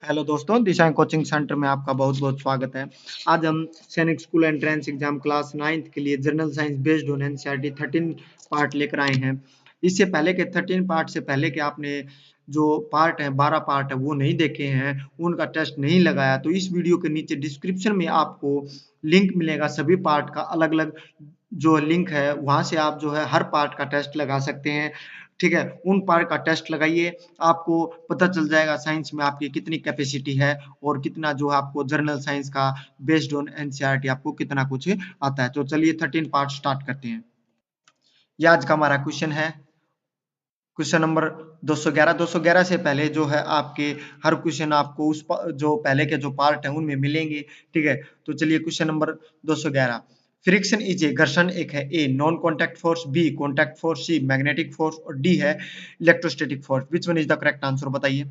Hello दोस्तों, दिशा coaching centre में आपका बहुत बहुत स्वागत है। आज हम सैनिक school entrance exam class 9th के लिए general science based on NCERT 13 part लेकर आए हैं। इससे पहले के 13 पार्ट से पहले के आपने जो पार्ट है 12 पार्ट है वो नहीं देखे हैं, उनका टेस्ट नहीं लगाया तो इस वीडियो के नीचे डिस्क्रिप्शन में आपको लिंक मिलेगा। सभी पार्ट का अलग अलग जो लिंक है वहां से आप जो है हर पार्ट का टेस्ट लगा सकते हैं। ठीक है, उन पार्ट का टेस्ट लगाइए, आपको पता चल जाएगा साइंस में आपकी कितनी कैपेसिटी है और कितना जो है आपको जनरल साइंस का बेस्ड ऑन एनसीईआरटी आपको कितना कुछ आता है। तो चलिए 13 पार्ट स्टार्ट करते हैं। ये आज का हमारा क्वेश्चन है, क्वेश्चन नंबर 211 से पहले जो है आपके हर क्वेश्चन आपको जो पहले के जो पार्ट है उनमें मिलेंगे। ठीक है, तो चलिए question number 211। Friction is a, घर्षण एक है, A non contact force, B contact force, C magnetic force और डी है electrostatic force. Which one is the correct answer, बताइए।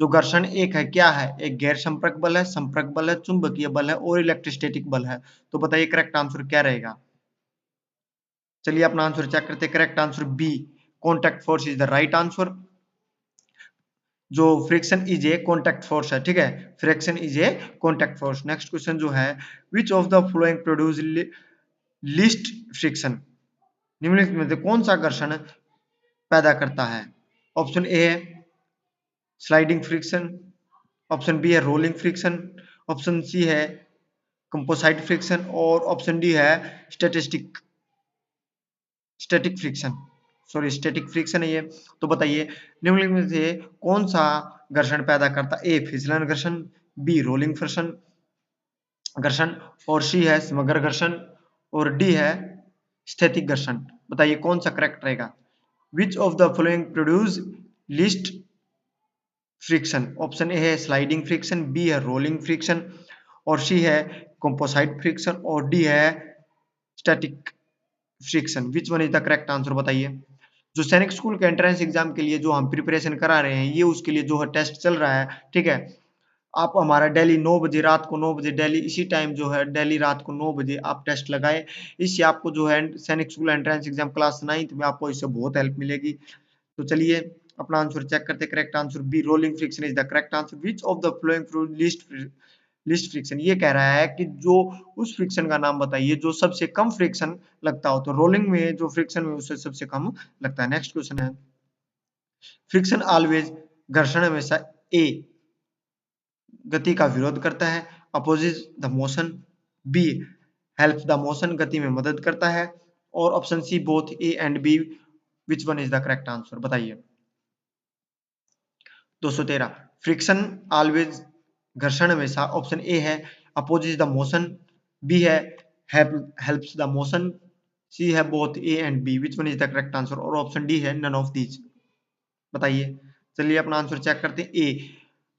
जो घर्षण एक है क्या है, एक गैर संपर्क बल है, संपर्क बल है, चुंबकीय बल है और इलेक्ट्रोस्टैटिक बल है। तो बताइए करेक्ट आंसर क्या रहेगा। चलिए अपना आंसर चेक करते हैं। Correct answer B contact force is the right answer. जो friction is a contact force है, ठीक है, friction is a contact force. Next question जो है, which of the following produce least friction, निम्नलिखित में से कौन सा घर्षण पैदा करता है। ऑप्शन ए है स्लाइडिंग फ्रिक्शन, ऑप्शन बी है रोलिंग फ्रिक्शन, ऑप्शन सी है कंपोसाइट फ्रिक्शन और ऑप्शन डी है static friction, sorry static friction है ये। तो बताइए निम्नलिखित में से कौन सा घर्षण पैदा करता है। ए फिसलन घर्षण, बी रोलिंग घर्षण घर्षण और सी है समग्र घर्षण और डी है स्थैतिक घर्षण। बताइए कौन सा करेक्ट रहेगा। विच of the following produce least friction. Option A है स्लाइडिंग फ्रिक्शन, बी है रोलिंग फ्रिक्शन और सी है कंपोसाइट फ्रिक्शन और डी है static friction. Which one is the correct answer, बताइए। जो सैनिक स्कूल के एंट्रेंस एग्जाम के लिए जो हम प्रिपरेशन करा रहे हैं, ये उसके लिए जो है टेस्ट चल रहा है। ठीक है, आप हमारा डेली 9 बजे, रात को 9 बजे डेली इसी टाइम जो है डेली रात को 9 बजे आप टेस्ट लगाए। इससे आपको जो है सैनिक school entrance exam class 9th में आपको इससे बहुत हेल्प मिलेगी। तो चलिए अपना आंसर चेक करते। Correct answer B rolling friction is the correct answer. Which of the following list friction, ये कह रहा है कि जो उस फ्रिक्शन का नाम बताइए जो सबसे कम फ्रिक्शन लगता हो। तो रोलिंग में जो फ्रिक्शन में उससे सबसे कम लगता है। नेक्स्ट क्वेश्चन है, फ्रिक्शन ऑलवेज, घर्षण हमेशा ए गति का विरोध करता है, opposite the motion, B help the motion, गति में मदद करता है और option C both A and B. Which one is the correct answer, बताइए। 213 फ्रिक्शन ऑलवेज, घर्षण हमेशा, ऑप्शन ए है अपोजिट द मोशन, बी है हेल्प्स द मोशन, सी है both A and B. Which one is the correct answer और option D है none of these. बताइए। चलिए अपना आंसर चेक करते हैं। A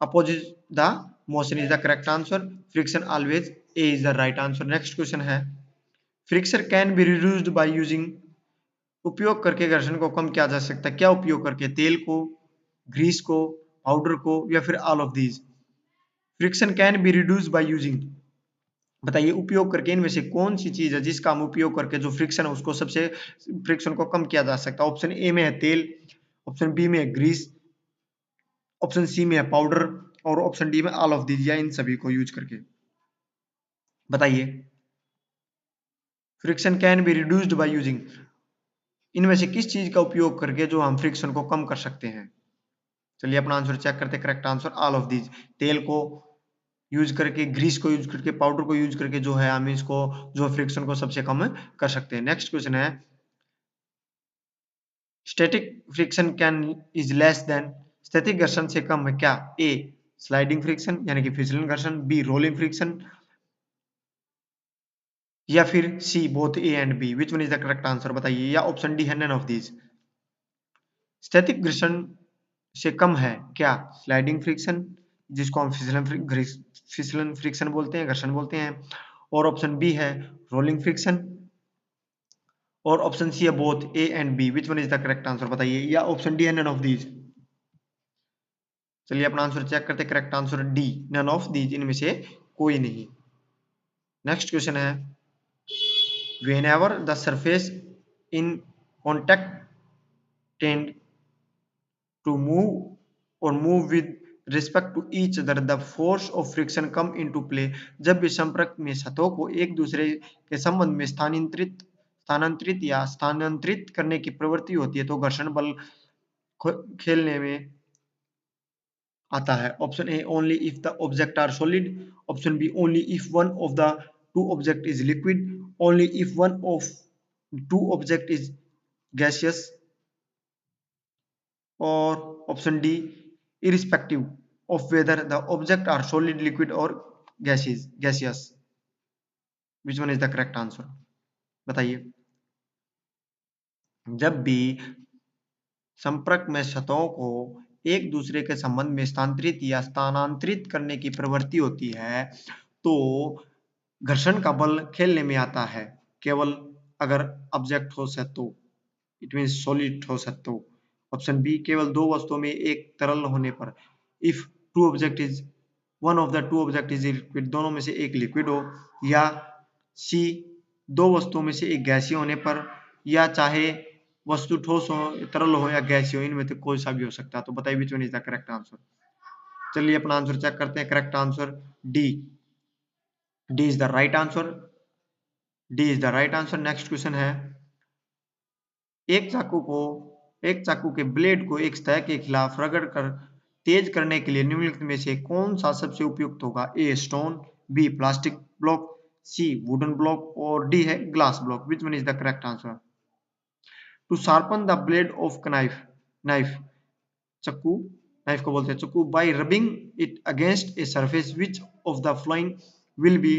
opposite the motion is the correct answer. Friction always, A is the right answer. Next question है, friction can be reduced by using, उपयोग करके घर्षण को कम किया जा सकता है। क्या उपयोग करके, तेल को, ग्रीस को, पाउडर को या फिर all of these. Friction can be reduced by using, बताइए उपयोग करके इनमें से कौन सी चीज है जिसका हम उपयोग करके जो फ्रिक्शन है उसको सबसे फ्रिक्शन को कम किया जा सकता है। ऑप्शन ए में है तेल, ऑप्शन बी में है ग्रीस, ऑप्शन सी में है पाउडर और ऑप्शन डी में ऑल ऑफ दीज या इन सभी को यूज करके। बताइए friction can be reduced by using, इनमें से किस चीज का उपयोग करके जो हम फ्रिक्शन को कम कर सकते हैं। चलिए अपना आंसर चेक करते हैं। Correct answer all of these, तेल को यूज करके, ग्रीस को यूज करके, पाउडर को यूज करके जो है हम इसको जो फ्रिक्शन को सबसे कम कर सकते हैं। नेक्स्ट क्वेश्चन है, static friction can is less then, स्थैतिक घर्षण से कम है क्या। ए स्लाइडिंग फ्रिक्शन यानी कि फिसलन घर्षण, बी रोलिंग फ्रिक्शन या फिर C both A and B. Which one is the correct answer, बताइए, या ऑप्शन डी है नन ऑफ दीज। स्थैतिक घर्षण से कम है क्या, स्लाइडिंग फ्रिक्शन जिसको हम फिसलन फ्रिक्शन बोलते हैं, घर्षण बोलते हैं और ऑप्शन बी है रोलिंग फ्रिक्शन और ऑप्शन सी है both A and B. Which one is the correct answer, बताइए, या ऑप्शन डी है नन ऑफ दीज। चलिए अपना आंसर चेक करते हैं। Correct answer D none of these, इनमें से कोई नहीं। नेक्स्ट क्वेश्चन है, whenever the surface in contact tend to move or move with respect to each other the force of friction come into play. जब भी संपर्क में सतहों को एक दूसरे के संबंध में स्थानांतरित या स्थानांतरित करने की प्रवृत्ति होती है तो घर्षण बल खेलने में आता है। Option A only if the object are solid, option B only if one of the two object is liquid, only if one of two object is gaseous, और option D irrespective of whether the object are solid, liquid or gaseous. Which one is the correct answer? बताइए। जब भी संपर्क में सतहों को एक दूसरे के संबंध में स्थानांतरित या स्थानांतरित करने की प्रवृत्ति होती है तो घर्षण का बल खेलने में आता है, केवल अगर ऑब्जेक्ट ठोस है तो, इट मीन सॉलिड ठोस है तो। ऑप्शन बी केवल दो वस्तुओं में एक तरल होने पर, if two object is one of the two object is liquid, दोनों में से एक लिक्विड हो, या सी दो वस्तुओं में से एक गैसीय होने पर, या चाहे वस्तु ठोस हो, तरल हो या गैसीय हो, इनमें से कोई सा भी हो सकता है। तो बताइए which one is the correct answer. चलिए अपना आंसर चेक करते हैं। Correct answer D, D is the right answer, D is the right answer. Next question है, एक चाकू के ब्लेड को एक सतह के खिलाफ रगड़ कर तेज करने के लिए निम्नलिखित में से कौन सा सबसे उपयुक्त होगा? A stone, B plastic block, C wooden block और डी है glass block. Which one is the correct answer? To sharpen the blade of knife, knife चक्कू, नाइफ को बोलते हैं चक्कू, by rubbing it against a surface, which of the following will be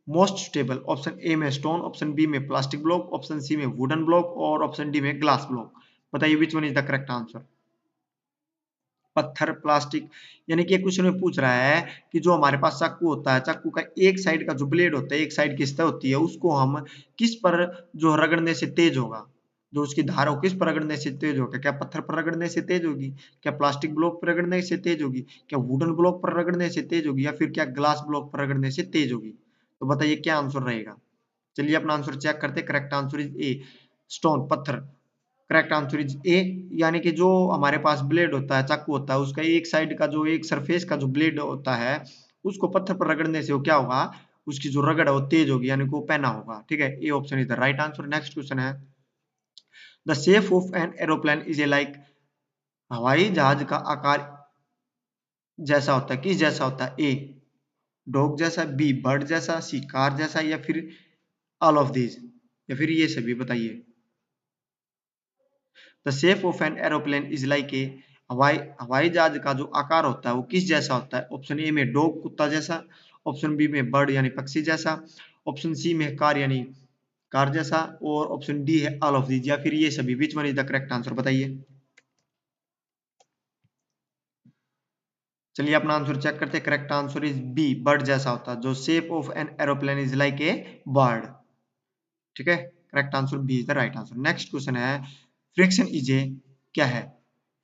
most stable? Option A में stone, option B में plastic block, option C में wooden block और option D में ग्लास ब्लॉक। बताइए which one is the correct answer? पत्थर, plastic, यानी कि question में पूछ रहा है कि जो हमारे पास चाकू होता है, चाकू का एक साइड का जो ब्लेड होता है, एक साइड की सतह होती है, उसको हम किस पर जो रगड़ने से तेज होगा, जो उसकी धार हो किस पर रगड़ने से तेज होगा? क्या पत्थर पर रगड़ने से तेज होगी, क्या प्लास्टिक ब्लॉक पर रगड़ने से तेज होगी, क्या वुडन ब्लॉक पर रगड़ने से तेज होगी, या फिर क्या ग्लास ब्लॉक पर रगड़ने से तेज होगी? तो बताइए क्या आंसर रहेगा। चलिए अपना आंसर चेक करते हैं। Correct answer is a stone, पत्थर। करेक्ट आंसर इज ए, यानी कि जो हमारे पास ब्लेड होता है, चाकू होता है, उसका एक साइड का जो एक सरफेस का जो ब्लेड होता है, उसको पत्थर पर रगड़ने से वो क्या होगा, उसकी जो रगड़ है वो तेज होगी, यानी कि वो पैना होगा। ठीक है, A option is the right answer. Next question है, the shape of an aeroplane is a like, हवाई जहाज का आकार जैसा होता है, किस जैसा होता है? ए डॉग जैसा, बी बर्ड जैसा, सी कार जैसा, या फिर ऑल ऑफ दीज, या फिर ये सभी। बताइए। The shape of an aeroplane is like ए, हवाई जहाज का जो आकार होता है वो किस जैसा होता है? ऑप्शन ए में डॉग कुत्ता जैसा, ऑप्शन बी में बर्ड यानी पक्षी जैसा, ऑप्शन सी में कार यानी कार जैसा, और ऑप्शन डी है ऑल ऑफ दीज, या फिर ये सभी। Which one is the correct answer? बताइए। चलिए अपना आंसर चेक करते हैं। Correct answer is B, bird जैसा होता है। जो shape of an aeroplane is like a bird. ठीक है, correct answer B is the right answer. Next question है, फ्रिक्शन इज ए क्या है?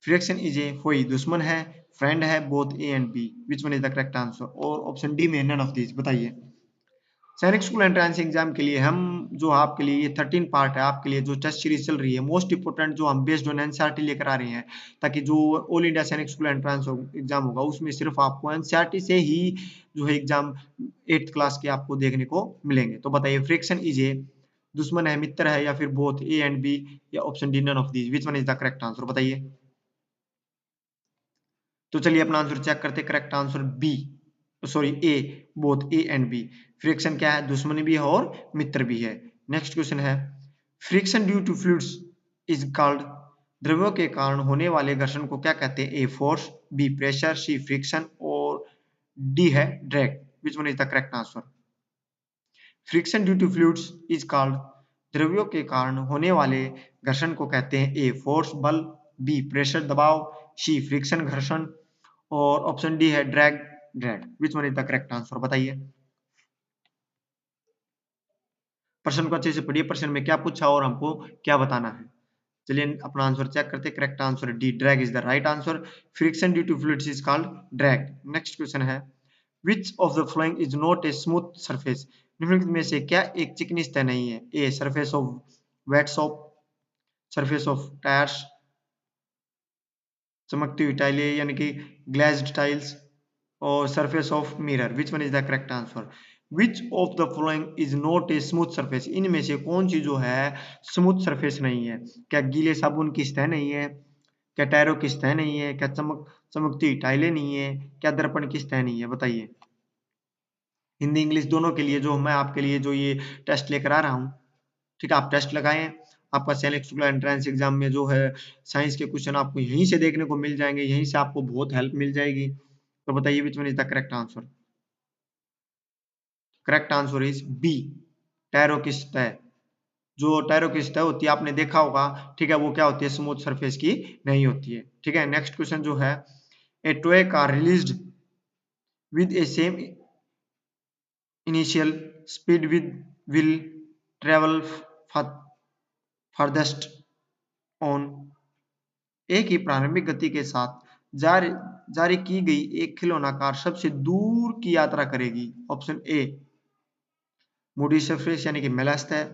फ्रिक्शन इज ए कोई दुश्मन है, फ्रेंड है, both A and B. Which one is the correct answer? और ऑप्शन डी में नन ऑफ दीज। बताइए। सैनिक स्कूल एंट्रेंस एग्जाम के लिए हम जो आपके लिए ये 13 पार्ट है, आपके लिए जो टेस्ट सीरीज चल रही है, मोस्ट इंपोर्टेंट जो हम बेस्ड ऑन एनसीईआरटी लेकर आ रहे हैं, ताकि जो ऑल इंडिया सैनिक स्कूल एंट्रेंस एग्जाम होगा उसमें सिर्फ आपको एनसीईआरटी से ही जो है एग्जाम 8th क्लास के आपको देखने को मिलेंगे। तो बताइए, फ्रिक्शन इज ए दुश्मन है, मित्र है, या फिर बोथ ए एंड बी, या option D none of these. Which one is the correct answer? बताइए। तो चलिए अपना आंसर चेक करते हैं। Correct answer B, sorry A, both A and B. Friction क्या है? दुश्मनी भी है और मित्र भी है। नेक्स्ट क्वेश्चन है, friction due to fluids is called, द्रव्यों के कारण होने वाले घर्षण को क्या कहते हैं? A force, B pressure, C friction और डी है drag. Which one is the correct answer? Friction due to fluids is called, द्रव्यों के कारण होने वाले घर्षण को कहते हैं ए फोर्स बल, बी प्रेशर दबाव, सी फ्रिक्शन घर्षण और ऑप्शन डी है drag drag. Which one is the correct answer? बताइए। प्रश्न को अच्छे से पढ़िए, प्रश्न में क्या पूछा और हमको क्या बताना है। चलिए अपना आंसर चेक करते हैं। Correct answer D, drag is the right answer. Friction due to fluids is called drag. Next question है, which of the following is not a smooth surface? निम्नलिखित में से क्या एक चिकनी सतह नहीं है? A surface of wet soap, surface of tyres, चमकती हुई टाइलें यानी कि ग्लेज्ड टाइल्स, और surface of mirror, which one is the correct answer? Which of the following is not a smooth surface? इनमें से कौन सी जो है स्मूथ सरफेस नहीं है? क्या गीले साबुन की सतह नहीं है? क्या टायरों की सतह नहीं है? क्या चमकती टाइलें नहीं है? क्या दर्पण की सतह नहीं है? बताइए। हिंदी इंग्लिश दोनों के लिए जो मैं आपके लिए जो ये टेस्ट लेकर आ रहा हूँ, ठीक है, आप टेस्ट लगाएं। आपका सेलेक्ट स्कूल एंट्रेंस एग्जाम में जो है साइंस के क्वेश्चन आपको यहीं से देखने को मिल जाएंगे, यहीं से आपको बहुत हेल्प मिल जाएगी। तो बताइए which one is the correct answer? Correct answer is B, टायरों की सतह। जो टायरों की सतह होती है आपने देखा होगा, ठीक है, वो क्या होती है? स्मूथ सरफेस की नहीं होती है। ठीक है, नेक्स्ट क्वेश्चन जो है, ए toy car released with A same initial speed with will travel farthest on. एक ही प्रारंभिक गति के साथ जारी जारी की गई एक खिलौना कार सबसे दूर की यात्रा करेगी। ऑप्शन ए मूडी सरफेस यानी कि मैला सतह,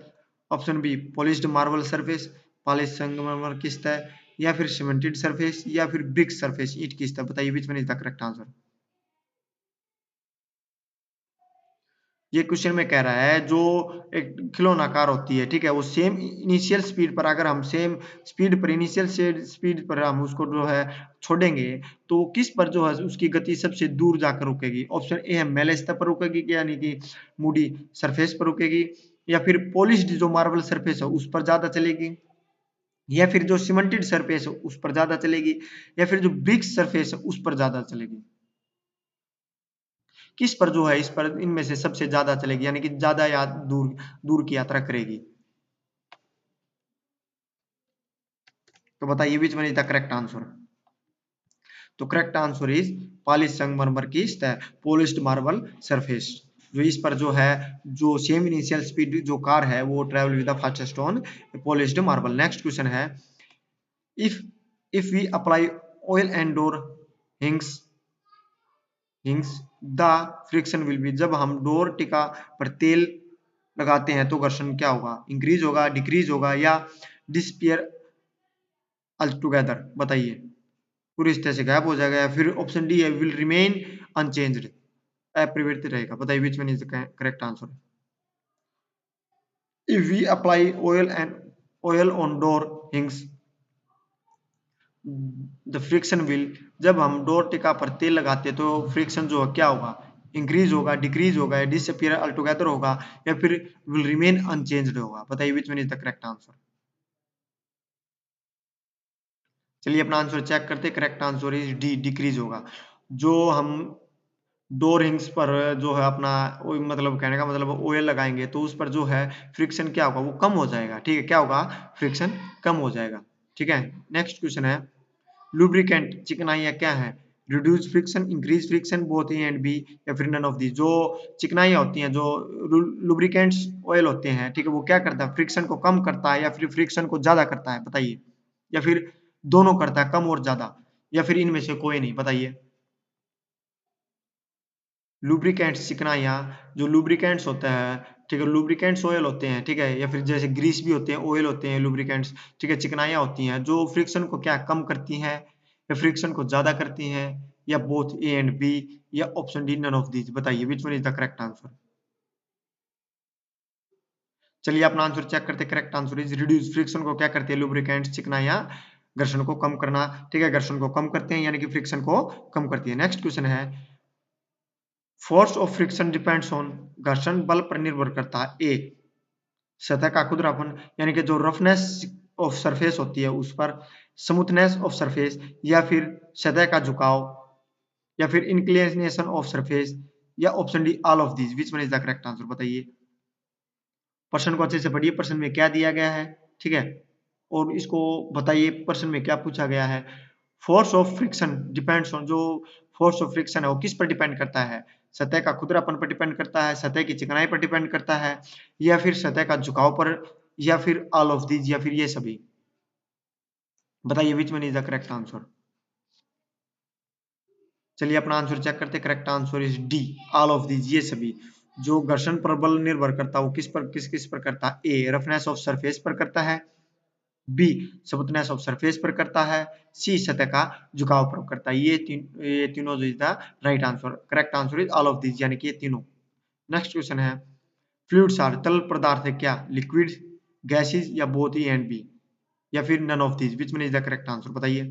option B polished marble surface, polish संगमरमर की सतह, या फिर सीमेंटेड सरफेस, या फिर ब्रिक सरफेस, ईंट की सतह। बताइए which one is the correct answer? ये क्वेश्चन में कह रहा है जो एक खिलौना कार होती है, ठीक है, वो सेम इनिशियल स्पीड पर, अगर हम सेम स्पीड पर इनिशियल से स्पीड पर हम उसको जो है छोड़ेंगे, तो किस पर जो है उसकी गति सबसे दूर जाकर रुकेगी? ऑप्शन ए है मेले सतह पर रुकेगी, यानी कि मूडी सरफेस पर रुकेगी, या फिर पॉलिश्ड जो मार्बल सरफेस है उस पर ज्यादा चलेगी, या फिर जो सीमेंटेड सरफेस है उस पर ज्यादा चलेगी, या फिर जो ब्रिक सरफेस है उस पर ज्यादा चलेगी? किस पर जो है इस पर इनमें से सबसे ज्यादा चलेगी, यानी कि ज्यादा या दूर दूर की यात्रा करेगी? तो बताइए which one is the correct answer? तो करेक्ट आंसर इज पॉलिश संगमरमर की सतह, पॉलिश्ड मार्बल सरफेस। जो इस पर जो है जो सेम इनिशियल स्पीड जो कार है वो travel with the fastest on polished marble. Next question है, if if we apply oil and door hinges hinges the friction will be. जब हम डोर टिका पर तेल लगाते हैं तो घर्षण क्या होगा? इंक्रीज होगा, डिक्रीज होगा, या डिसपियर अलटुगेदर? बताइए। पूरी तरह से गायब हो जाएगा, या फिर ऑप्शन डी है विल रिमेन अनचेंज्ड, अपरिवर्तित रहेगा? बताइए which one is the correct answer? If we apply oil on door hinges the friction will. जब हम डोर टिका पर तेल लगाते हैं तो फ्रिक्शन जो है क्या होगा? इंक्रीज होगा, डिक्रीज होगा, डिसअपियर अल्टुगेदर होगा, या फिर विल रिमेन अनचेंज्ड होगा? बताइए which one is the correct answer? चलिए अपना आंसर चेक करते। Correct answer is D, decrease होगा। जो हम डोर हिंग्स पर जो है अपना मतलब कहने का मतलब ऑयल लगाएंगे तो उस पर जो है फ्रिक्शन क्या होगा? वो कम हो जाएगा। ठीक है, क्या होगा? फ्रिक्शन कम हो जाएगा। ठीक है, नेक्स्ट क्वेश्चन है, लुब्रिकेंट चिकनाइयाँ क्या है? Reduce friction, increase friction, both A and B, या फिर नन ऑफ दी। जो चिकनाइयाँ होती हैं, जो लुब्रिकेंट्स ऑयल होते हैं, ठीक है, वो क्या करता है? फ्रिक्शन को कम करता है, या फिर फ्रिक्शन को ज्यादा करता है? बताइए। या फिर दोनों करता है, कम और ज्यादा, या फिर इनमें से कोई नहीं? बताइए। लुब्रिकेंट्स चिकनाइयाँ, जो लुब्रिकेंट्स होता है, ठीक है, लुब्रिकेंट्स ऑयल होते हैं, ठीक है, या फिर जैसे ग्रीस भी होते हैं, ऑयल होते हैं, लुब्रिकेंट्स, ठीक है, चिकनाइयाँ होती हैं जो फ्रिक्शन को क्या कम करती हैं, या फ्रिक्शन को ज्यादा करती हैं, या बोथ ए एंड बी, या option D none of these? बताइए which one is the correct answer? चलिए अपना आंसर चेक करते। Correct answer is reduce. Friction को क्या करते हैं लुब्रिकेंट्स चिकनाइयाँ? घर्षण को कम करना, ठीक है, घर्षण को कम करते हैं, यानी कि फ्रिक्शन को कम करती है। नेक्स्ट क्वेश्चन है, force of friction depends on. घर्षण बल पर निर्भर करता है। ए सतह का खुरदरापन, यानी कि जो रफनेस ऑफ सरफेस होती है उस पर, स्मूथनेस ऑफ सरफेस, या फिर सतह का झुकाव, या फिर इंक्लिनेशन ऑफ सरफेस, या option D all of these? Which one is the correct answer? बताइए। प्रश्न को अच्छे से पढ़िए, प्रश्न में क्या दिया गया है, ठीक है, और इसको बताइए प्रश्न में क्या पूछा गया है। Force of friction depends on. जो फोर्स ऑफ फ्रिक्शन है वो किस पर डिपेंड करता है? सतह का खुरदरापन पर डिपेंड करता है, सतह की चिकनाई पर डिपेंड करता है, या फिर सतह का झुकाव पर, या फिर ऑल ऑफ दीज, या फिर ये सभी? बताइए which one is the correct answer? चलिए अपना आंसर चेक करते। Correct answer is D, all of these, ये सभी। जो घर्षण पर बल निर्भर करता है वो किस पर किस किस पर करता है? ए रफनेस ऑफ सरफेस पर करता है, बी स्मूथनेस ऑफ सरफेस पर करता है, सी सतह का झुकाव पर करता है। ये तीनों जो is the right answer, correct answer is all of this, यानी कि ये तीनों। नेक्स्ट क्वेश्चन है, फ्लूइड्स आर तरल पदार्थ है क्या, लिक्विड, गैसेस या बोथ ए एंड बी, या फिर none of this, which one is the correct answer, बताइए।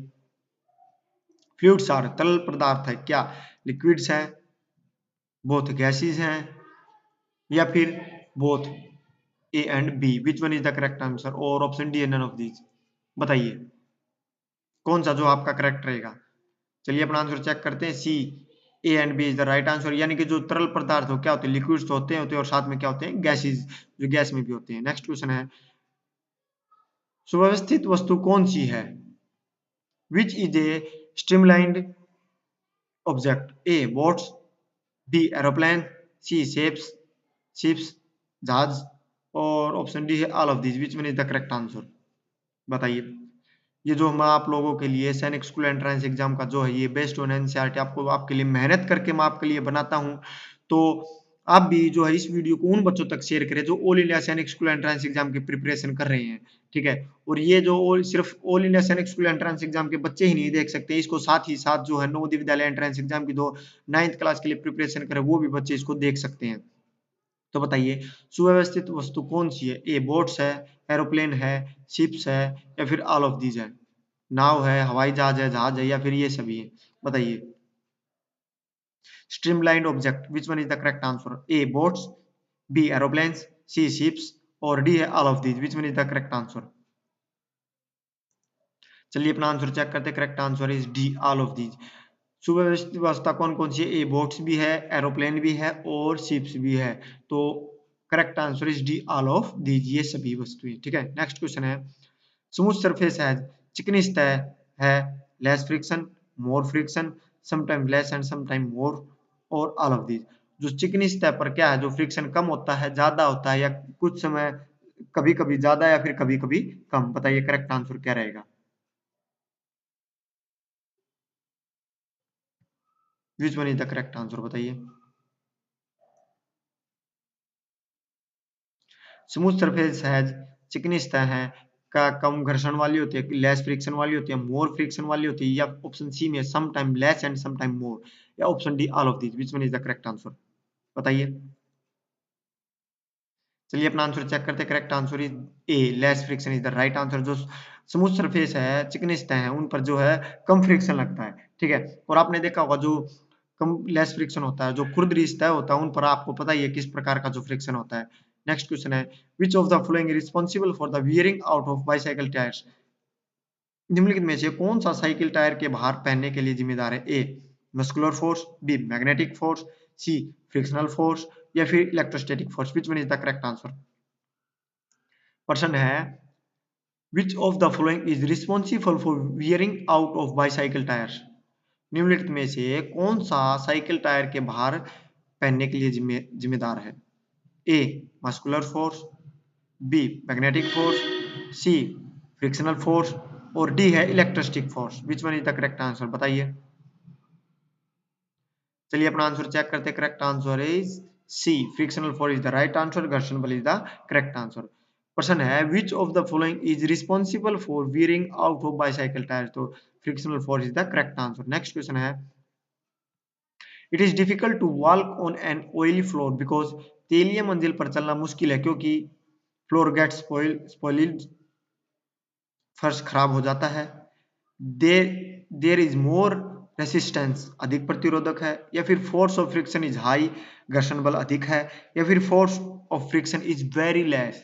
फ्लूइड्स आर तरल पदार्थ है क्या, लिक्विड्स है, बोथ गैसेस हैं, या फिर both A and B, which one is the correct answer, और option D none of this, बताइए कौन सा जो आपका करेक्ट रहेगा। चलिए अपना आंसर चेक करते हैं, C A and B is the right answer, यानी कि जो तरल पदार्थ हो क्या होते हैं, लिक्विड्स तो होते हैं और साथ में क्या होते हैं, गैसेस, जो गैस में भी होते हैं। नेक्स्ट क्वेश्चन है, सुव्यवस्थित वस्तु कौन सी है, which is a streamlined object, A boats, B aeroplane, C ships जहाज, और ऑप्शन डी है all of this, which one is the correct answer, बताइए। ये जो मैं आप लोगों के लिए सैनिक स्कूल एंट्रेंस एग्जाम का जो है ये बेस्ड ऑन एनसीईआरटी आपको आपके लिए मेहनत करके मैं आपके लिए बनाता हूं, तो आप भी जो है इस वीडियो को उन बच्चों तक शेयर करें जो ऑल इंडिया सैनिक स्कूल एंट्रेंस एग्जाम की प्रिपरेशन कर रहे हैं, ठीक है। और ये जो सिर्फ ऑल इंडिया सैनिक स्कूल एंट्रेंस एग्जाम के बच्चे ही नहीं देख सकते, इसको साथ ही साथ जो है नवोदय विद्यालय एंट्रेंस एग्जाम की जो 9th क्लास के लिए प्रिपरेशन करे वो भी बच्चे इसको देख सकते हैं। तो बताइए सुव्यवस्थित वस्तु कौन सी है, ए बोट्स है, एरोप्लेन है, शिप्स है, या फिर ऑल ऑफ दीज है, नाव है, हवाई जहाज है, या फिर ये सभी है, बताइए। Streamlined object, which one is the correct answer, A boats, B aeroplanes, C ships, और डी है all of these, which one is the correct answer. चलिए अपना आंसर चेक करते हैं, correct answer is D all of these. सुव्यवस्थित व्यवस्था कौन कौन सी है, ए बोट्स भी है, एरोप्लेन भी है, और शिप्स भी है, तो correct answer is D all of these, ये सभी वस्तुएं, ठीक है। नेक्स्ट क्वेश्चन है, स्मूथ सरफेस है, चिकनी सतह है, less friction, more friction, sometime less and sometime more, और ऑल ऑफ दीज। जो चिकनी सतह पर क्या है, जो फ्रिक्शन कम होता है, ज्यादा होता है, या कुछ समय कभी कभी ज्यादा या फिर कभी कभी कम, बताइए करेक्ट आंसर क्या रहेगा। विच one is the correct answer, बताइए। स्मूथ सरफेस है, चिकनी सतह है, का कम घर्षण वाली होती है, लेस फ्रिक्शन वाली होती है, मोर फ्रिक्शन वाली होती है, या ऑप्शन सी में some time less and some time more, या option D all of these, which one is the correct answer, बताइए। चलिए अपना आंसर चेक करते हैं, correct answer is A, less friction is the right answer. जो smooth surface है, चिकनी सतह है, उन पर जो है कम फ्रिक्शन लगता है, ठीक है। और आपने देखा होगा जो कम लेस फ्रिक्शन होता है, जो खुरदरी सतह होता है, उन पर आपको पता ही है किस प्रकार का जो फ्रिक्शन होता है। नेक्स्ट क्वेश्चन है, which of the following responsible for the wearing out of bicycle tyres, निम्नलिखित में से कौन सा साइकिल टायर के बाहर पहनने के लिए जिम्मेदार है, A muscular force, B magnetic force, C frictional force, या फिर electrostatic force, which one is the correct answer. प्रश्न है, which of the following is responsible for wearing out of bicycle tyres, निम्नलिखित में से कौन सा साइकिल टायर के बाहर पहनने के लिए जिम्मेदार है, A muscular force, B magnetic force, C frictional force, और डी है electrostatic force, which one is the correct answer, बताइए। चलिए अपना आंसर चेक करते हैं, correct answer is C frictional force is the right answer, घर्षण बल इज द करेक्ट आंसर। प्रश्न है, which of the following is responsible for wearing out of bicycle tyre, तो frictional force is the correct answer. Next question है, it is difficult to walk on an oily floor because, तेलीय मंजिल पर चलना मुश्किल है क्योंकि फ्लोर गेट स्पॉइल्ड, फर्श खराब हो जाता है, देर देर इज मोर रेसिस्टेंस, अधिक प्रतिरोधक है, या फिर force of friction is high, घर्षण बल अधिक है, या फिर force of friction is very less,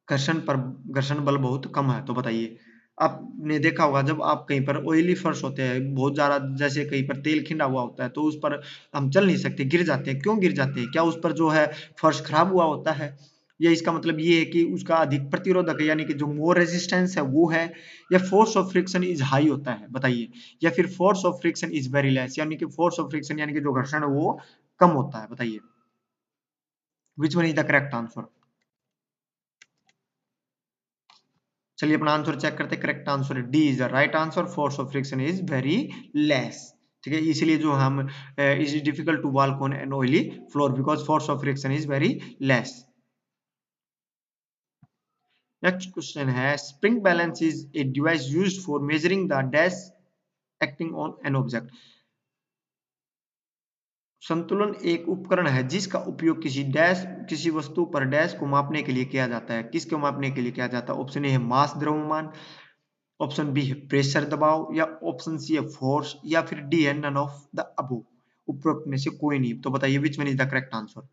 घर्षण बल बहुत कम है, तो बताइए। आपने देखा होगा जब आप कहीं पर ऑयली फर्श होते हैं, बहुत ज्यादा, जैसे कहीं पर तेल खिंडा हुआ होता है, तो उस पर हम चल नहीं सकते, गिर जाते हैं, क्यों गिर जाते हैं, क्या उस पर जो है फर्श खराब हुआ होता है, या इसका मतलब ये है कि उसका अधिक प्रतिरोधक है, यानी कि जो मोर रेजिस्टेंस है वो है, या force of friction is high होता है, बताइए। या फिर force of friction is very less, यानी कि फोर्स ऑफ फ्रिक्शन यानी कि जो घर्षण है वो कम होता है, बताइए। Which one is the correct answer. चलिए अपना आंसर चेक करते हैं, correct answer D is the right answer, force of friction is very less, ठीक है। इसलिए जो हम is difficult to walk on an oily floor because force of friction is very less. Next question है spring balance is a device used for measuring the dash acting on an object. संतुलन एक उपकरण है जिसका उपयोग किसी वस्तु पर डैश को मापने के लिए किया जाता है। किसको मापने के लिए किया जाता है? ऑप्शन ए है मास द्रव्यमान, ऑप्शन बी है प्रेशर दबाव, या ऑप्शन सी है फोर्स, या फिर डी है नन ऑफ द अबव। उपरोक्त में से कोई नहीं। तो बताइए which one is the correct answer.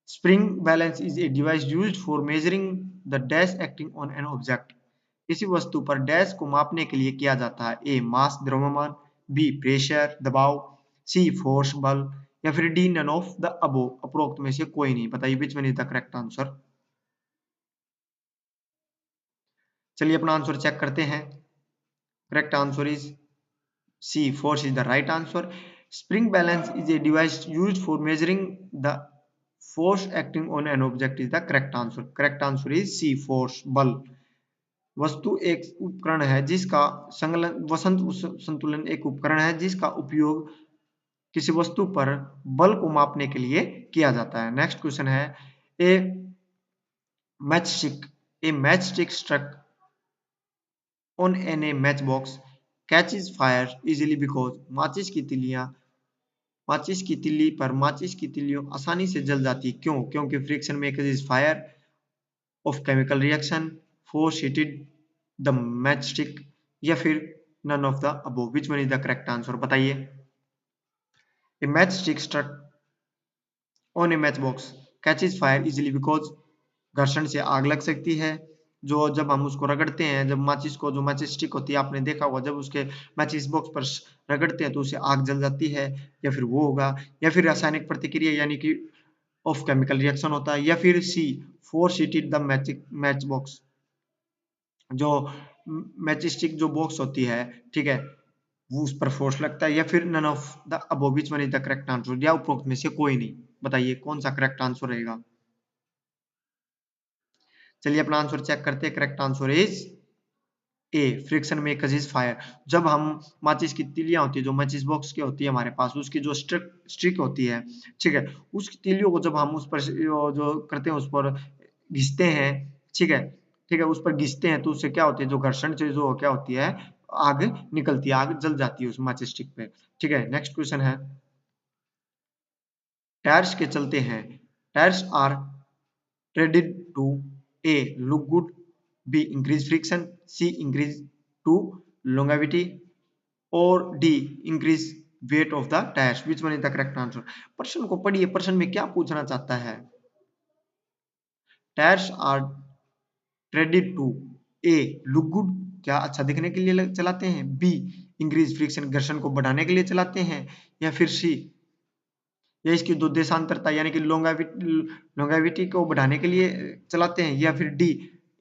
Spring balance is a device used for measuring the dash acting on an object. किसी वस्तु पर डैश को मापने के लिए किया जाता है। ए मास द्रव्यमान, बी प्रेशर दबाव, सी फोर्स बल, या फिर D none of the above. उपरोक्त में से कोई नहीं। बताइए which one is the correct answer. चलिए अपना आंसर चेक करते हैं। Correct answer is C force is the right answer. Spring balance is a device used for measuring the force acting on an object is the correct answer. Correct answer is C force बल। वस्तु एक उपकरण है जिसका संतुलन एक उपकरण है जिसका उपयोग किसी वस्तु पर बल को मापने के लिए किया जाता है। नेक्स्ट क्वेश्चन है a matchstick struck on an a match box catches fire easily because माचिस की तिल्ली पर माचिस की तिल्लियों आसानी से जल जाती। क्यों? क्योंकि friction makes fire of chemical reaction, force heated the match stick, या फिर none of the above. Which one is the correct answer बताइए। A match stick struck on a match box catches fire easily because घर्षण से आग लग सकती है। जो जब हम उसको रगड़ते हैं, जब माचिस को जो माचिस स्टिक होती है आपने देखा होगा, जब उसके माचिस बॉक्स पर रगड़ते हैं तो उसे आग जल जाती है, या फिर वो होगा, या फिर रासायनिक प्रतिक्रिया यानी कि ऑफ केमिकल रिएक्शन होता है, या फिर C force heated the match box. जो मैचिस्टिक जो बॉक्स होती है, ठीक है, वो उस पर फोर्स लगता है, या फिर none of the above. Which one is the correct answer. या उपरोक्त में से कोई नहीं। बताइए कौन सा करेक्ट आंसर रहेगा। चलिए अपना आंसर चेक करते हैं। Correct answer is A friction makes fire. जब हम माचिस की तिलियां होती है, जो माचिस बॉक्स की होती है हमारे पास, उसकी जो स्ट्रिक होती है, ठीक है, उस तिलियों को जब हम उस पर जो करते हैं उस पर घिसते हैं, ठीक है, ठीक है, उस पर घिसते हैं तो उससे क्या होती है, जो घर्षण से जो क्या होती है, आग निकलती है, आग जल जाती है उस माचिस स्टिक पे। ठीक है, नेक्स्ट क्वेश्चन है टायर्स के चलते हैं। Tyres are treaded to a look good, B increase friction, C increase to longevity, और D increase weight of the tyres. Which one is the correct answer. प्रश्न को पढ़िए, प्रश्न में क्या पूछना चाहता है। Tyres are treaded to a look good, क्या अच्छा दिखने के लिए चलाते हैं, बी इंक्रीज फ्रिक्शन घर्षण को बढ़ाने के लिए चलाते हैं, या फिर सी या इसकी दो देशांतरता यानी कि लोंगेविटी को बढ़ाने के लिए चलाते हैं, या फिर D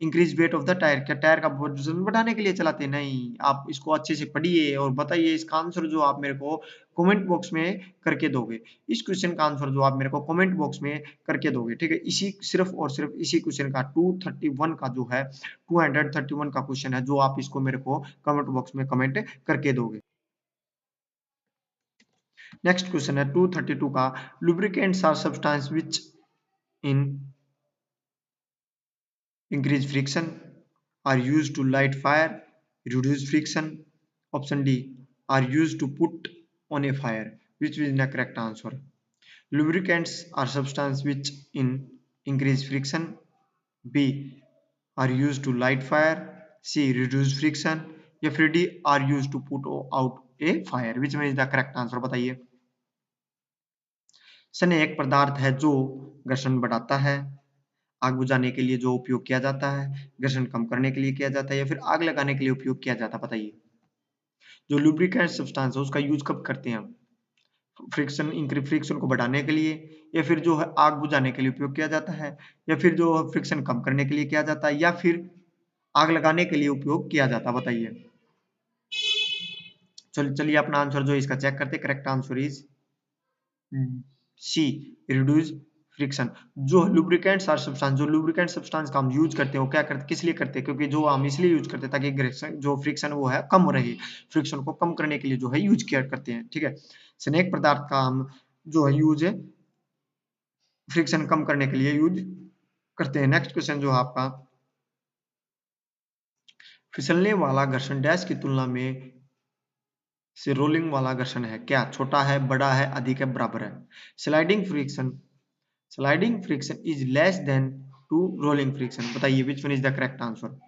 increase weight of the tyre, क्या टायर का वजन बढ़ाने के लिए चलाते हैं। नहीं, आप इसको अच्छे से पढ़िए और बताइए इसका आंसर जो आप मेरे को कमेंट बॉक्स में करके दोगे। इस क्वेश्चन का आंसर जो आप मेरे को कमेंट बॉक्स में करके दोगे, ठीक है। इसी सिर्फ और सिर्फ इसी क्वेश्चन का 231 का जो है 231 का क्वेश्चन है, जो आप इसको मेरे को कमेंट बॉक्स में कमेंट करके दोगे। नेक्स्ट क्वेश्चन है 232 का lubricants are substance which in increase friction, are used to light fire, reduce friction, option D are used to put on a fire. Which is the correct answer? Lubricants are substance which in increase friction, B are used to light fire, C reduce friction, या फिर D are used to put out a fire. Which one is the correct answer? बताइए। स्नेह एक पदार्थ है जो घर्षण बढ़ाता है, आग बुझाने के लिए जो उपयोग किया जाता है, घर्षण कम करने के लिए किया जाता है, या फिर आग लगाने के लिए उपयोग किया जाता है। बताइए। जो लुब्रिकेंट सब्सटेंस है उसका यूज कब करते हैं हम? फ्रिक्शन को बढ़ाने के लिए, या फिर जो है आग बुझाने के लिए उपयोग किया जाता है, या फिर जो फ्रिक्शन कम करने के लिए किया जाता है, या फिर आग लगाने के लिए उपयोग किया जाता है। बताइए। चलिए अपना आंसर जो इसका चेक करते हैं। Correct answer is C reduce friction. जो लुब्रिकेंट्स आर सब्सटेंस, जो लुब्रिकेंट सब्सटेंस का हम यूज करते हैं वो क्या करते हैं, किस लिए करते हैं? क्योंकि जो हम इसलिए यूज करते हैं ताकि जो फ्रिक्शन वो है कम रहे, फ्रिक्शन को कम करने के लिए जो है यूज किया करते हैं। ठीक है, स्नेक पदार्थ का हम जो है यूज है फ्रिक्शन कम करने के लिए यूज करते हैं। नेक्स्ट क्वेश्चन जो है आपका फिसलने वाला घर्षण डैश की तुलना में से रोलिंग वाला घर्षण है, क्या छोटा है, बड़ा है, अधिक है, बराबर है। Sliding friction is less than to rolling friction. बताइए which one is the correct answer.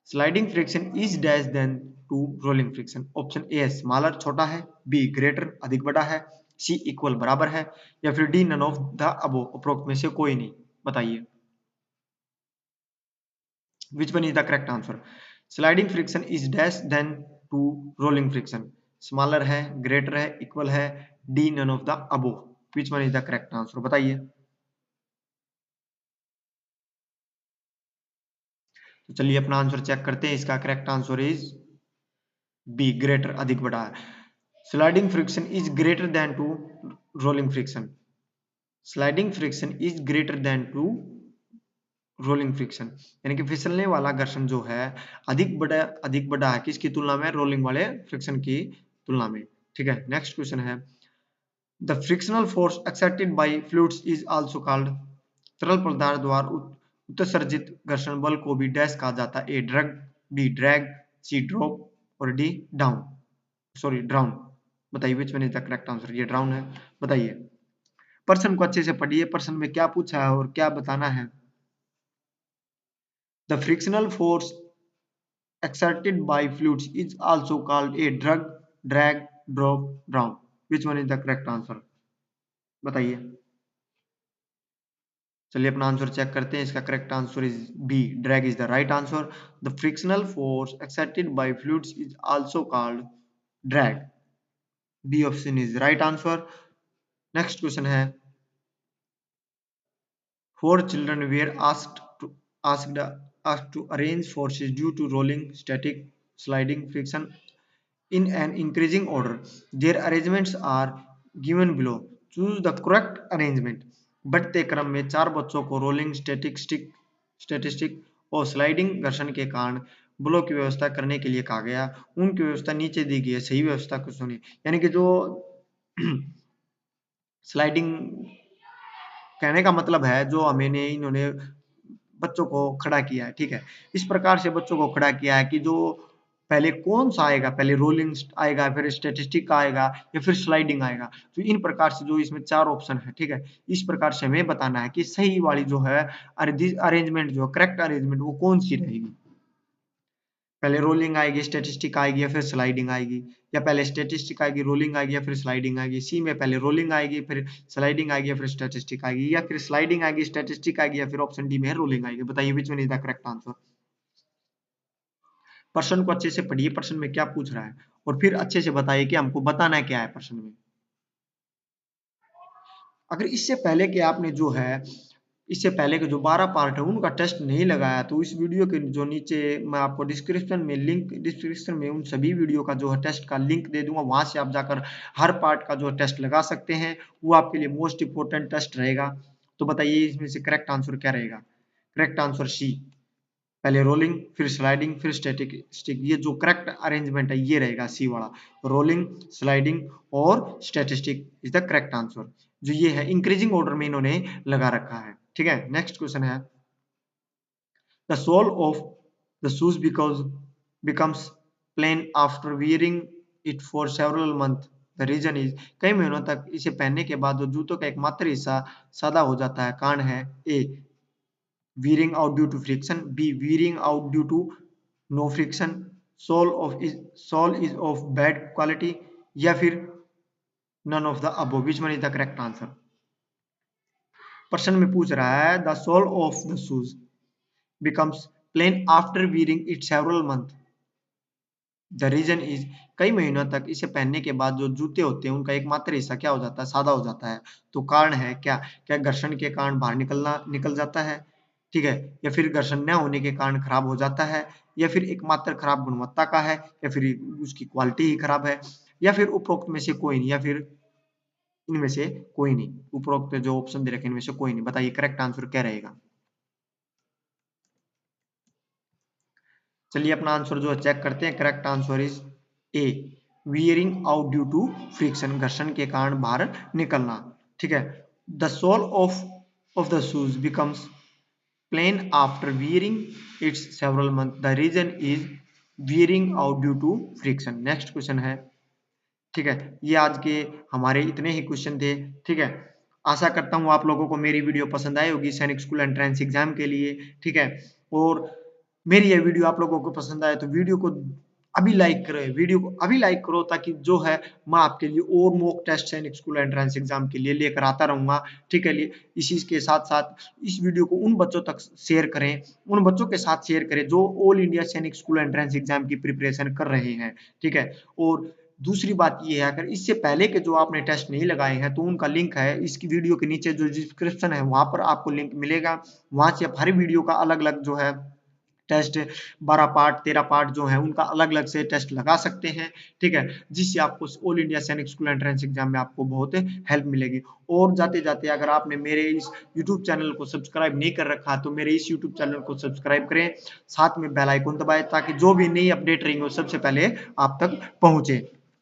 Sliding friction is dash than to rolling friction. Option A smaller छोटा है, बी ग्रेटर अधिक बड़ा है, सी इक्वल बराबर है, या फिर D none of the above उपरोक्त में से कोई नहीं। बताइए which one is the correct answer. Sliding friction is dash than to rolling friction. Smaller है, ग्रेटर है, इक्वल है, D none of the above. Which one is the correct answer बताइए। तो चलिए अपना आंसर चेक करते हैं। इसका correct answer is B greater अधिक बड़ा है। Sliding friction is greater than to rolling friction. Sliding friction is greater than to rolling friction, यानी कि फिसलने वाला घर्षण जो है अधिक बड़ा है किसकी तुलना में, रोलिंग वाले फ्रिक्शन की तुलना में। ठीक है, नेक्स्ट क्वेश्चन है the frictional force exerted by fluids is also called. तरल पदार्थ द्वारा उत्सर्जित घर्षण बल को भी डैश कहा जाता है। A drug, B drag, C drop और डी डाउन, सॉरी ड्राउन। बताइए which one is the correct answer. ये ड्राउन है। बताइए प्रश्न को अच्छे से पढ़िए, प्रश्न में क्या पूछा है और क्या बताना है। The frictional force exerted by fluids is also called a drug, drag, drop, drown. Which one is the correct answer? बताइए। चलिए अपना आंसर चेक करते हैं। इसका correct answer is B drag is the right answer. The frictional force exerted by fluids is also called drag. B option is right answer. Next question है four children were asked to arrange forces due to rolling, static, sliding, friction in an increasing order. Their arrangements are given below. Choose the correct arrangement. बढ़ते क्रम में चार बच्चों को rolling, statistic और sliding घर्षण के कारण बलों की व्यवस्था करने के लिए कहा गया। उनकी व्यवस्था नीचे दी गई है, सही व्यवस्था को सुनिए। यानी कि जो स्लाइडिंग कहने का मतलब है जो हमें इन्होंने बच्चों को खड़ा किया है, ठीक है। इस प्रकार से बच्चों को खड़ा किया है कि जो पहले कौन सा आएगा, पहले रोलिंग आएगा, फिर स्टैटिस्टिक आएगा या फिर स्लाइडिंग आएगा। तो इन प्रकार से जो इसमें चार ऑप्शन है, ठीक है, इस प्रकार से हमें बताना है कि सही वाली जो है अरेंजमेंट जो करेक्ट अरेंजमेंट वो कौन सी रहेगी। पहले रोलिंग आएगी, स्टैटिस्टिक आएगी या फिर स्लाइडिंग आएगी, या पहले स्टैटिस्टिक आएगी, रोलिंग आएगी या फिर स्लाइडिंग आएगी। सी में पहले रोलिंग आएगी, फिर स्लाइडिंग आएगी या फिर स्टैटिस्टिक आएगी, या फिर स्लाइडिंग आएगी, स्टैटिस्टिक आएगी, या फिर ऑप्शन डी में है रोलिंग आएगी। बताइए which one is the correct answer. प्रश्न को अच्छे से पढ़िए, प्रश्न में क्या पूछ रहा है और फिर अच्छे से बताइए कि हमको बताना क्या है प्रश्न में। अगर इससे पहले के आपने जो है इससे पहले के जो 12 पार्ट है उनका टेस्ट नहीं लगाया तो इस वीडियो के जो नीचे मैं आपको डिस्क्रिप्शन में उन सभी वीडियो का जो है टेस्ट का लिंक दे दूंगा, वहां से आप जाकर हर पार्ट का जो टेस्ट लगा सकते हैं। वो आपके लिए मोस्ट इंपोर्टेंट टेस्ट रहेगा। तो बताइए इसमें से करेक्ट आंसर क्या रहेगा। करेक्ट आंसर सी, पहले रोलिंग फिर स्लाइडिंग फिर स्टैटिक स्टिक। ये जो करेक्ट अरेंजमेंट है ये रहेगा सी वाला, रोलिंग, स्लाइडिंग और statistic is the correct answer. जो ये है इंक्रीजिंग ऑर्डर में इन्होंने लगा रखा है, ठीक है। नेक्स्ट क्वेश्चन है the sole of the shoes becomes plain after wearing it for several months. The reason is कई महीनों तक इसे पहनने के बाद जो जूतों का एकमात्र हिस्सा सादा हो जाता है। कारण है ए wearing out due to friction, b wearing out due to no friction, sole is of bad quality, या फिर none of the above. Which one is the correct answer? प्रश्न में पूछ रहा है the sole of the shoes becomes plain after wearing it several months. The reason is कई महीनों तक इसे पहनने के बाद जो जूते होते हैं उनका एकमात्र हिस्सा क्या हो जाता है, सादा हो जाता है। तो कारण है क्या, क्या घर्षण के कारण बाहर निकल जाता है, ठीक है, या फिर घर्षण न होने के कारण खराब हो जाता है, या फिर एकमात्र खराब गुणवत्ता का है, या फिर उसकी क्वालिटी ही खराब है, या फिर उपरोक्त में से कोई नहीं, या फिर इनमें से कोई नहीं। उपरोक्त जो ऑप्शन दे रखे इनमें से कोई नहीं। बताइए करेक्ट आंसर क्या रहेगा। चलिए अपना आंसर जो है चेक करते हैं। Correct answer is A wearing out due to friction, घर्षण के कारण बाहर निकलना, ठीक है। The sole of the shoes becomes plain after wearing it several months. The reason is wearing out due to friction. Next question है, ठीक है, ये आज के हमारे इतने ही क्वेश्चन थे, ठीक है। आशा करता हूँ आप लोगों को मेरी वीडियो पसंद आई होगी सैनिक स्कूल एंट्रेंस एग्जाम के लिए, ठीक है। और मेरी ये वीडियो आप लोगों को पसंद आए तो वीडियो को अभी लाइक करें, वीडियो को अभी लाइक करो, ताकि जो है मैं आपके लिए और मॉक टेस्ट सैनिक स्कूल एंट्रेंस एग्जाम के लिए लेकर आता रहूंगा, ठीक है। इसी के साथ साथ इस वीडियो को उन बच्चों तक शेयर करें, उन बच्चों के साथ शेयर करें जो ऑल इंडिया सैनिक स्कूल एंट्रेंस एग्जाम की प्रिपरेशन कर रहे हैं, ठीक है। और दूसरी बात ये है, अगर इससे पहले के जो आपने टेस्ट नहीं लगाए हैं तो उनका लिंक है इसकी वीडियो के नीचे, जो डिस्क्रिप्शन है वहां पर आपको लिंक मिलेगा। वहां से आप हर वीडियो का अलग अलग जो है टेस्ट 12 पार्ट 13 पार्ट जो है उनका अलग अलग से टेस्ट लगा सकते हैं, ठीक है। जिससे आपको ऑल इंडिया सैनिक स्कूल एंट्रेंस एग्जाम में आपको बहुत हेल्प मिलेगी। और जाते जाते अगर आपने मेरे इस यूट्यूब चैनल को सब्सक्राइब नहीं कर रखा तो मेरे इस यूट्यूब चैनल को सब्सक्राइब करें, साथ में बेल आइकन दबाएं ताकि जो भी नई अपडेट रहेंगे वो सबसे पहले आप तक पहुंचे।